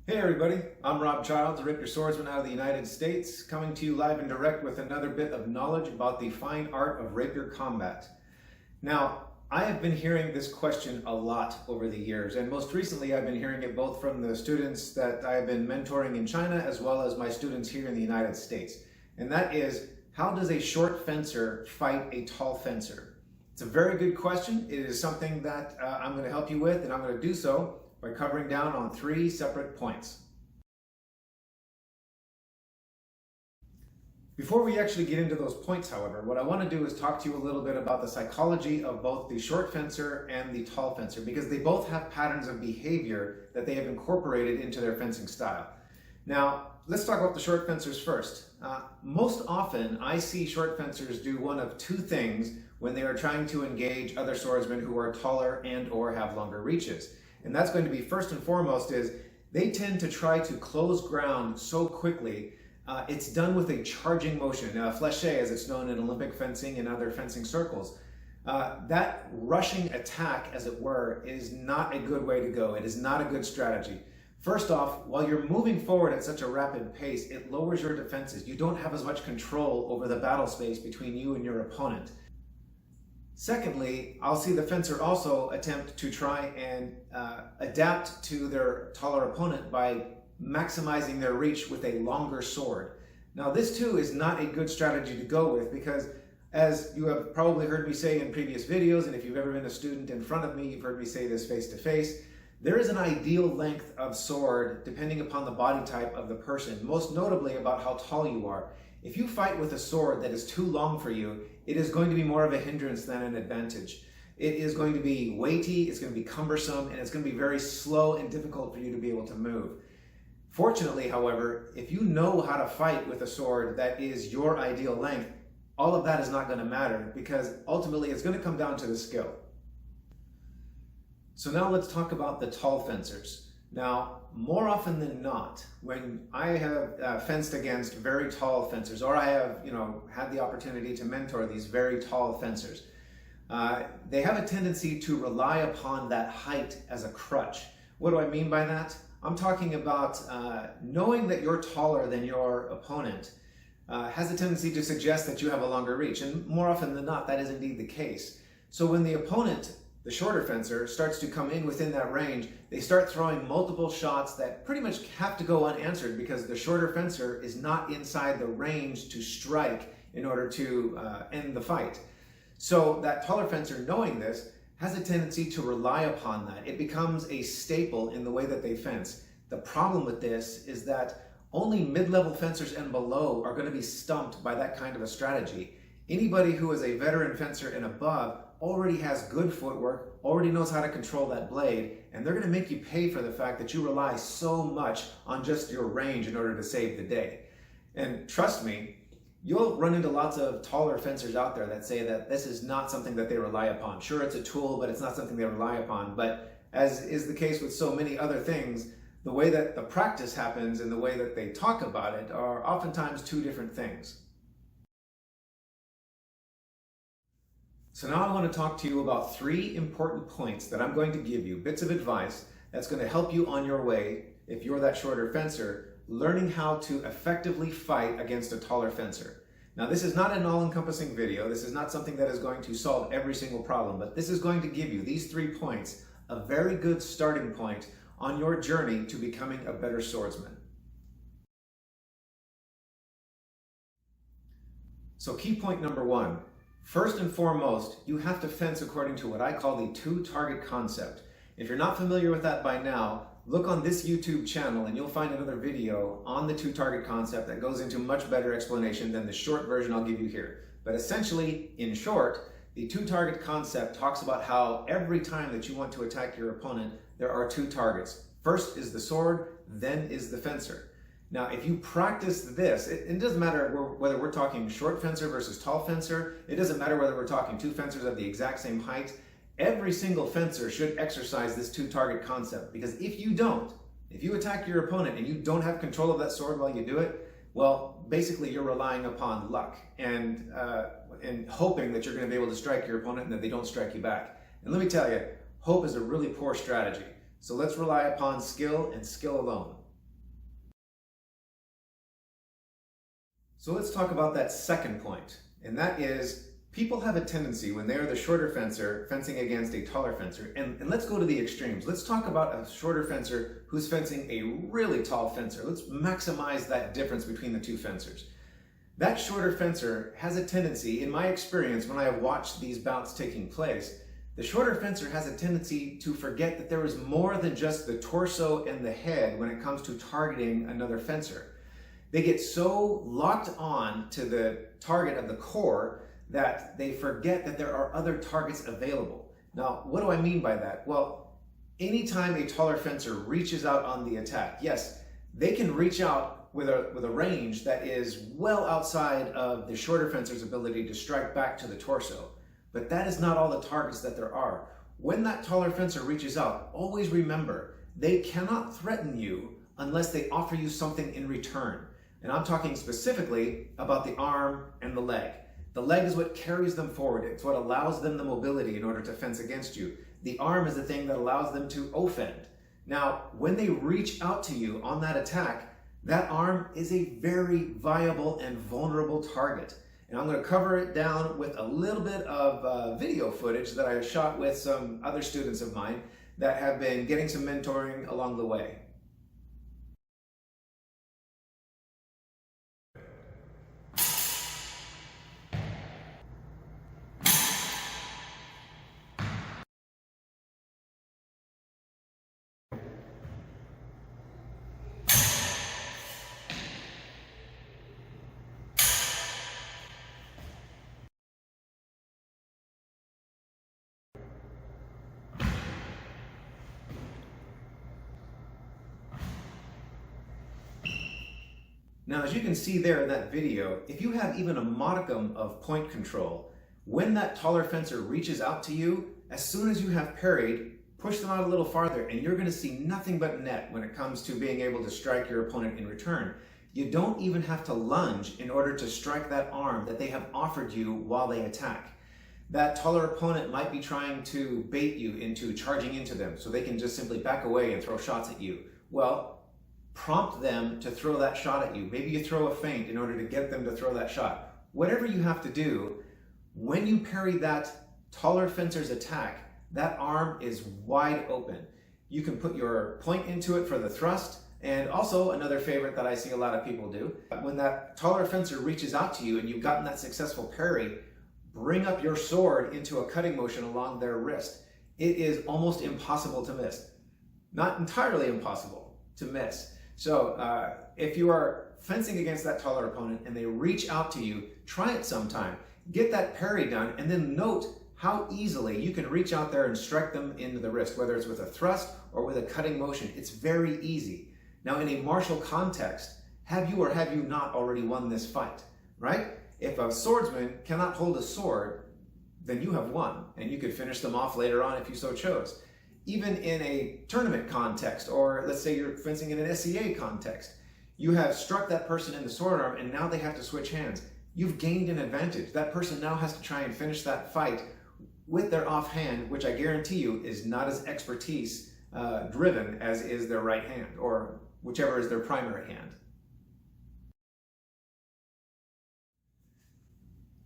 Hey everybody, I'm Rob Childs, a Rapier swordsman out of the United States, coming to you live and direct with another bit of knowledge about the fine art of rapier combat. Now, I have been hearing this question a lot over the years, and most recently I've been hearing it both from the students that I've been mentoring in China as well as my students here in the United States. And that is, how does a short fencer fight a tall fencer? It's a very good question. It is something that I'm going to help you with, and I'm going to do so by covering down on 3 separate points. Before we actually get into those points, however, what I want to do is talk to you a little bit about the psychology of both the short fencer and the tall fencer, because they both have patterns of behavior that they have incorporated into their fencing style. Now, let's talk about the short fencers first. Most often, I see short fencers do one of 2 things when they are trying to engage other swordsmen who are taller and or have longer reaches. And that's going to be, first and foremost, is they tend to try to close ground so quickly. It's done with a charging motion, fléché as it's known in Olympic fencing and other fencing circles. That rushing attack, as it were, is not a good way to go. It is not a good strategy. First off, while you're moving forward at such a rapid pace, it lowers your defenses. You don't have as much control over the battle space between you and your opponent. Secondly, I'll see the fencer also attempt to try and adapt to their taller opponent by maximizing their reach with a longer sword. Now, this too is not a good strategy to go with, because as you have probably heard me say in previous videos, and if you've ever been a student in front of me, you've heard me say this face to face, there is an ideal length of sword depending upon the body type of the person, most notably about how tall you are. If you fight with a sword that is too long for you, it is going to be more of a hindrance than an advantage. It is going to be weighty, it's going to be cumbersome, and it's going to be very slow and difficult for you to be able to move. Fortunately, however, if you know how to fight with a sword that is your ideal length, all of that is not going to matter, because ultimately it's going to come down to the skill. So now let's talk about the tall fencers. Now, more often than not, when I have fenced against very tall fencers, or I have, had the opportunity to mentor these very tall fencers, they have a tendency to rely upon that height as a crutch. What do I mean by that? I'm talking about knowing that you're taller than your opponent has a tendency to suggest that you have a longer reach, and more often than not, that is indeed the case. So when the opponent, the shorter fencer, starts to come in within that range, they start throwing multiple shots that pretty much have to go unanswered, because the shorter fencer is not inside the range to strike in order to end the fight. So that taller fencer, knowing this, has a tendency to rely upon that. It becomes a staple in the way that they fence. The problem with this is that only mid-level fencers and below are going to be stumped by that kind of a strategy. Anybody who is a veteran fencer and above already has good footwork, already knows how to control that blade, and they're going to make you pay for the fact that you rely so much on just your range in order to save the day. And trust me, you'll run into lots of taller fencers out there that say that this is not something that they rely upon. Sure, it's a tool, but it's not something they rely upon. But as is the case with so many other things, the way that the practice happens and the way that they talk about it are oftentimes 2 different things. So now I want to talk to you about 3 important points that I'm going to give you, bits of advice that's going to help you on your way, if you're that shorter fencer, learning how to effectively fight against a taller fencer. Now, this is not an all-encompassing video. This is not something that is going to solve every single problem, but this is going to give you, these 3 points, a very good starting point on your journey to becoming a better swordsman. So key point number 1. First and foremost, you have to fence according to what I call the 2-target concept. If you're not familiar with that by now, look on this YouTube channel and you'll find another video on the 2-target concept that goes into much better explanation than the short version I'll give you here. But essentially, in short, the 2-target concept talks about how every time that you want to attack your opponent, there are 2 targets. First is the sword, then is the fencer. Now, if you practice this, it doesn't matter whether we're talking short fencer versus tall fencer. It doesn't matter whether we're talking 2 fencers of the exact same height. Every single fencer should exercise this 2-target concept, because if you don't, if you attack your opponent and you don't have control of that sword while you do it, well, basically you're relying upon luck and hoping that you're going to be able to strike your opponent and that they don't strike you back. And let me tell you, hope is a really poor strategy. So let's rely upon skill and skill alone. So let's talk about that second point, and that is people have a tendency when they are the shorter fencer fencing against a taller fencer, and let's go to the extremes. Let's talk about a shorter fencer who's fencing a really tall fencer. Let's maximize that difference between the two fencers. That shorter fencer has a tendency, in my experience when I have watched these bouts taking place, the shorter fencer has a tendency to forget that there is more than just the torso and the head when it comes to targeting another fencer. They get so locked on to the target of the core that they forget that there are other targets available. Now, what do I mean by that? Well, anytime a taller fencer reaches out on the attack, yes, they can reach out with a range that is well outside of the shorter fencer's ability to strike back to the torso. But that is not all the targets that there are. When that taller fencer reaches out, always remember, they cannot threaten you unless they offer you something in return. And I'm talking specifically about the arm and the leg. The leg is what carries them forward. It's what allows them the mobility in order to fence against you. The arm is the thing that allows them to offend. Now, when they reach out to you on that attack, that arm is a very viable and vulnerable target. And I'm going to cover it down with a little bit of video footage that I shot with some other students of mine that have been getting some mentoring along the way. Now, as you can see there in that video, if you have even a modicum of point control, when that taller fencer reaches out to you, as soon as you have parried, push them out a little farther and you're going to see nothing but net when it comes to being able to strike your opponent in return. You don't even have to lunge in order to strike that arm that they have offered you while they attack. That taller opponent might be trying to bait you into charging into them so they can just simply back away and throw shots at you. Well, prompt them to throw that shot at you. Maybe you throw a feint in order to get them to throw that shot. Whatever you have to do, when you parry that taller fencer's attack, that arm is wide open. You can put your point into it for the thrust, and also another favorite that I see a lot of people do, when that taller fencer reaches out to you and you've gotten that successful parry, bring up your sword into a cutting motion along their wrist. It is almost impossible to miss. Not entirely impossible to miss. So if you are fencing against that taller opponent and they reach out to you, try it sometime. Get that parry done and then note how easily you can reach out there and strike them into the wrist, whether it's with a thrust or with a cutting motion. It's very easy. Now, in a martial context, have you or have you not already won this fight, right? If a swordsman cannot hold a sword, then you have won and you could finish them off later on if you so chose. Even in a tournament context, or let's say you're fencing in an SEA context, you have struck that person in the sword arm and now they have to switch hands. You've gained an advantage. That person now has to try and finish that fight with their offhand, which I guarantee you is not as expertise driven as is their right hand, or whichever is their primary hand.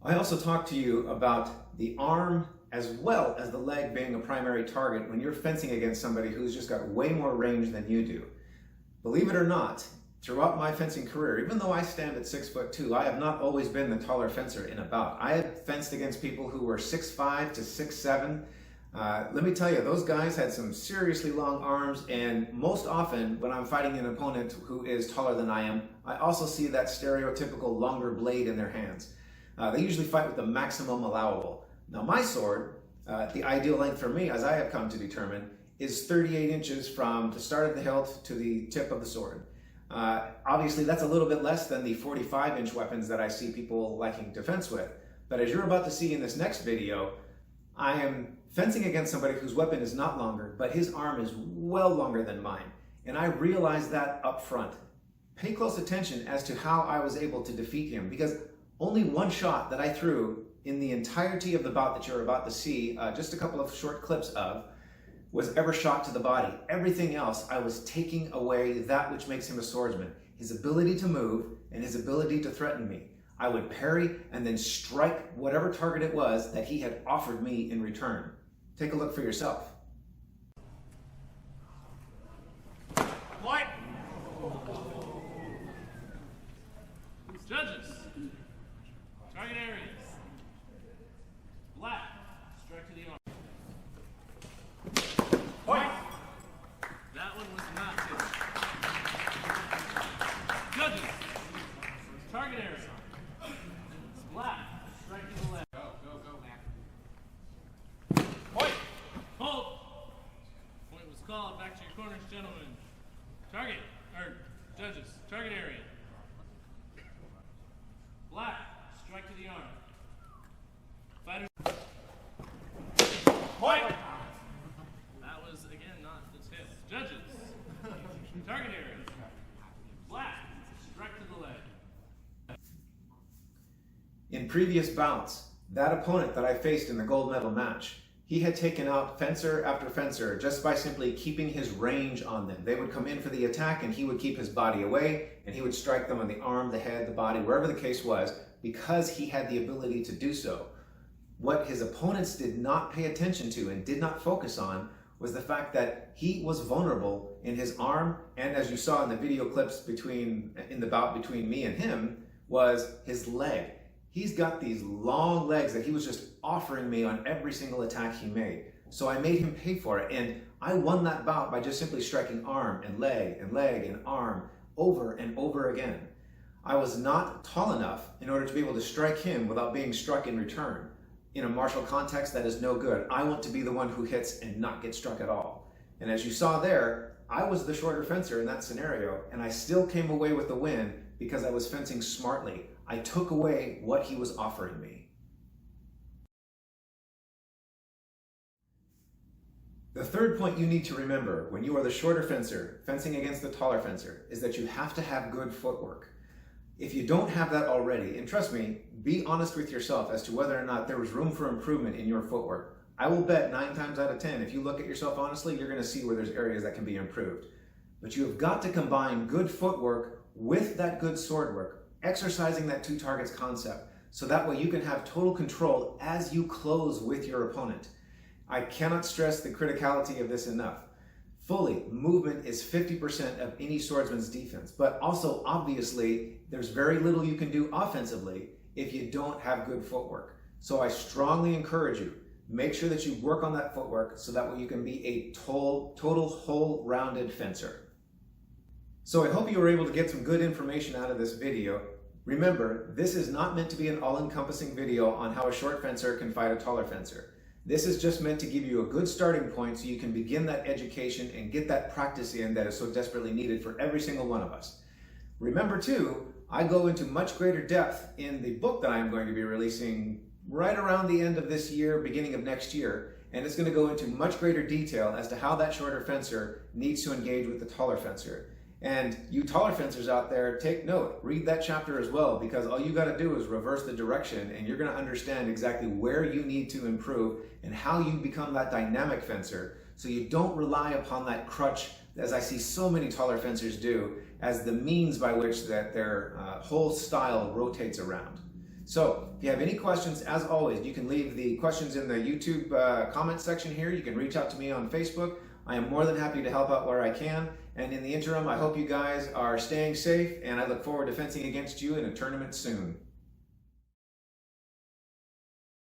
I also talked to you about the arm as well as the leg being a primary target when you're fencing against somebody who's just got way more range than you do. Believe it or not, throughout my fencing career, even though I stand at 6'2", I have not always been the taller fencer in a bout. I have fenced against people who were 6'5" to 6'7". Let me tell you, those guys had some seriously long arms, and most often when I'm fighting an opponent who is taller than I am, I also see that stereotypical longer blade in their hands. They usually fight with the maximum allowable. Now my sword, the ideal length for me, as I have come to determine, is 38 inches from the start of the hilt to the tip of the sword. Obviously that's a little bit less than the 45-inch weapons that I see people liking to fence with. But as you're about to see in this next video, I am fencing against somebody whose weapon is not longer, but his arm is well longer than mine. And I realized that up front. Pay close attention as to how I was able to defeat him, because only one shot that I threw in the entirety of the bout that you're about to see, just a couple of short clips of, was ever shot to the body. Everything else, I was taking away that which makes him a swordsman, his ability to move and his ability to threaten me. I would parry and then strike whatever target it was that he had offered me in return. Take a look for yourself. White. Judges. Target areas. Black. Strike to the arm. White. That one was not good. Judges. Target area. It's black. Strike to the left. Go, Mac. Point. Hold. Point was called. Back to your corners, gentlemen. Target. Judges. Target area. Black. Strike to the arm. Fighters. Point. That was, again, not the tip. Judges. Target area. Black. Strike to the leg. In previous bouts, that opponent that I faced in the gold medal match, he had taken out fencer after fencer just by simply keeping his range on them. They would come in for the attack and he would keep his body away and he would strike them on the arm, the head, the body, wherever the case was, because he had the ability to do so. What his opponents did not pay attention to and did not focus on was the fact that he was vulnerable in his arm, and as you saw in the video clips in the bout between me and him, was his leg. He's got these long legs that he was just offering me on every single attack he made. So I made him pay for it, and I won that bout by just simply striking arm and leg and arm over and over again. I was not tall enough in order to be able to strike him without being struck in return. In a martial context, that is no good. I want to be the one who hits and not get struck at all. And as you saw there, I was the shorter fencer in that scenario, and I still came away with the win because I was fencing smartly. I took away what he was offering me. The third point you need to remember when you are the shorter fencer fencing against the taller fencer is that you have to have good footwork. If you don't have that already, and trust me, be honest with yourself as to whether or not there was room for improvement in your footwork. I will bet 9 times out of 10, if you look at yourself honestly, you're going to see where there's areas that can be improved. But you have got to combine good footwork with that good sword work, exercising that two targets concept, so that way you can have total control as you close with your opponent. I cannot stress the criticality of this enough. Fully, movement is 50% of any swordsman's defense, but also obviously there's very little you can do offensively if you don't have good footwork. So I strongly encourage you, make sure that you work on that footwork so that way you can be a total whole rounded fencer. So I hope you were able to get some good information out of this video. Remember, this is not meant to be an all-encompassing video on how a short fencer can fight a taller fencer. This is just meant to give you a good starting point so you can begin that education and get that practice in that is so desperately needed for every single one of us. Remember too, I go into much greater depth in the book that I'm going to be releasing right around the end of this year, beginning of next year, and it's going to go into much greater detail as to how that shorter fencer needs to engage with the taller fencer. And you taller fencers out there, take note, read that chapter as well, because all you got to do is reverse the direction and you're going to understand exactly where you need to improve and how you become that dynamic fencer so you don't rely upon that crutch, as I see so many taller fencers do, as the means by which that their whole style rotates around. So if you have any questions, as always, you can leave the questions in the YouTube comment section here. You can reach out to me on Facebook. I am more than happy to help out where I can. And in the interim, I hope you guys are staying safe, and I look forward to fencing against you in a tournament soon.